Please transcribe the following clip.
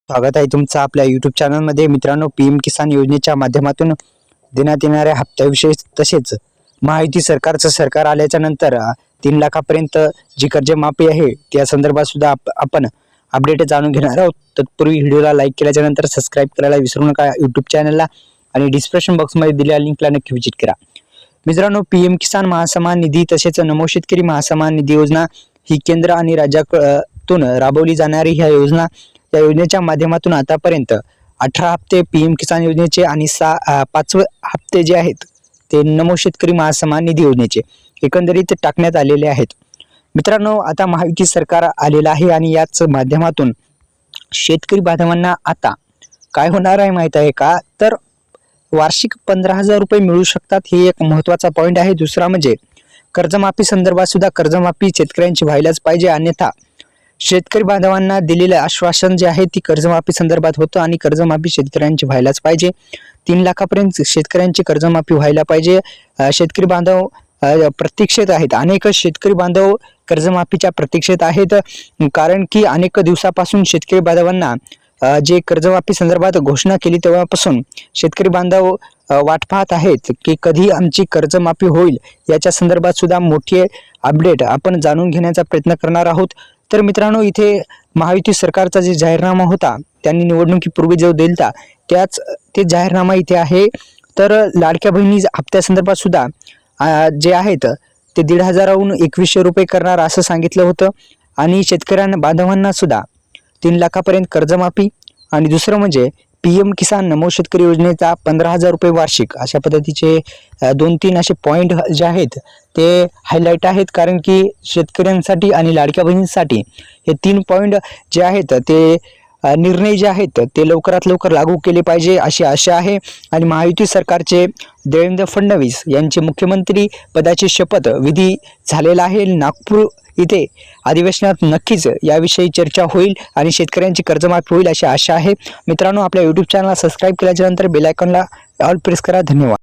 स्वागत आहे तुमचं आपल्या YouTube चॅनलमध्ये। मित्रांनो, पीएम किसान योजनेच्या माध्यमातून देण्यात येणाऱ्या हप्त्याविषयी तसेच महायुती सरकार आल्याच्या नंतर 3 लाखापर्यंत जी कर्जमाफी आहे त्या संदर्भात सुद्धा आपण अपडेट जाणून घेणार आहोत। तत्पूर्वी व्हिडिओला लाईक केल्याच्या नंतर सबस्क्राइब करायला विसरू नका YouTube चॅनलला आणि डिस्क्रिप्शन बॉक्समध्ये दिलेल्या लिंकला नक्की व्हिजिट करा। मित्रांनो, पीएम किसान महासन्मान निधी तसेच नमो शेतकरी महासन्मान निधी योजना ही केंद्र आणि राज्यातून राबवली जाणारी ह्या योजना या योजनेच्या माध्यमातून आतापर्यंत 18 हप्ते पीएम किसान योजनेचे आणि 5 हप्ते जे आहेत ते नमो शेतकरी महासन्मान निधी योजनेचे एकंदरीत टाकण्यात आलेले आहेत। मित्रांनो, आता महायुती सरकार आलेलं आहे आणि याच माध्यमातून शेतकरी बांधवांना आता काय होणार आहे माहित आहे का? तर वार्षिक 15,000 रुपये मिळू शकतात, हे एक महत्त्वाचा पॉइंट आहे। दुसरा म्हणजे कर्जमाफी संदर्भात सुद्धा कर्जमाफी शेतकऱ्यांची व्हायलाच पाहिजे, अन्यथा शेतकरी बांधवांना दिलेले आश्वासन जे आहे ती कर्जमाफी संदर्भात होतं आणि कर्जमाफी शेतकऱ्यांची व्हायलाच पाहिजे। 3 लाखापर्यंत शेतकऱ्यांची कर्जमाफी व्हायला पाहिजे। शेतकरी बांधव प्रतीक्षेत आहेत, अनेक शेतकरी बांधव कर्जमाफीच्या प्रतीक्षेत आहेत, कारण की अनेक दिवसापासून शेतकरी बांधवांना जे कर्जमाफी संदर्भात घोषणा केली तेव्हापासून शेतकरी बांधव वाट पाहत आहेत की कधी आमची कर्जमाफी होईल। याच्या संदर्भात सुद्धा मोठी अपडेट आपण जाणून घेण्याचा प्रयत्न करणार आहोत। तर मित्रांनो, इथे महायुती सरकारचा जे जाहीरनामा होता त्यांनी निवडणुकीपूर्वी जो दिलता ते जाहीरनामा इथे आहे। तर लाडक्या बहिणी हप्त्यासंदर्भात सुद्धा जे आहेत ते 1,500हून 2,100 रुपये करणार असं सांगितलं होतं आणि शेतकऱ्यांना बांधवांना सुद्धा 3 लाखापर्यंत कर्जमाफी आणि दुसरं म्हणजे पीएम किसान नमो शेतकरी योजनेचा 15,000 रुपये वार्षिक, अशा पद्धतीचे 2-3 असे पॉइंट जे आहेत ते हायलाइट आहेत, कारण की शेतकऱ्यांसाठी आणि लाडक्या बहिणींसाठी हे 3 पॉइंट जे आहेत ते निर्णय जे आहेत ते लवकरात लवकर लागू केले पाहिजे अशी आशा आहे। आणि महायुती सरकारचे देवेंद्र फडणवीस यांचे मुख्यमंत्री पदाची शपथ विधी झालेला आहे। नागपूर इथे अधिवेशनात नक्कीच याविषयी चर्चा होईल आणि शेतकऱ्यांची कर्जमाफी होईल अशी आशा आहे। मित्रांनो, आपल्या YouTube चॅनलला सबस्क्राइब केल्याच्या नंतर बेल आयकॉनला ऑल प्रेस करा। धन्यवाद।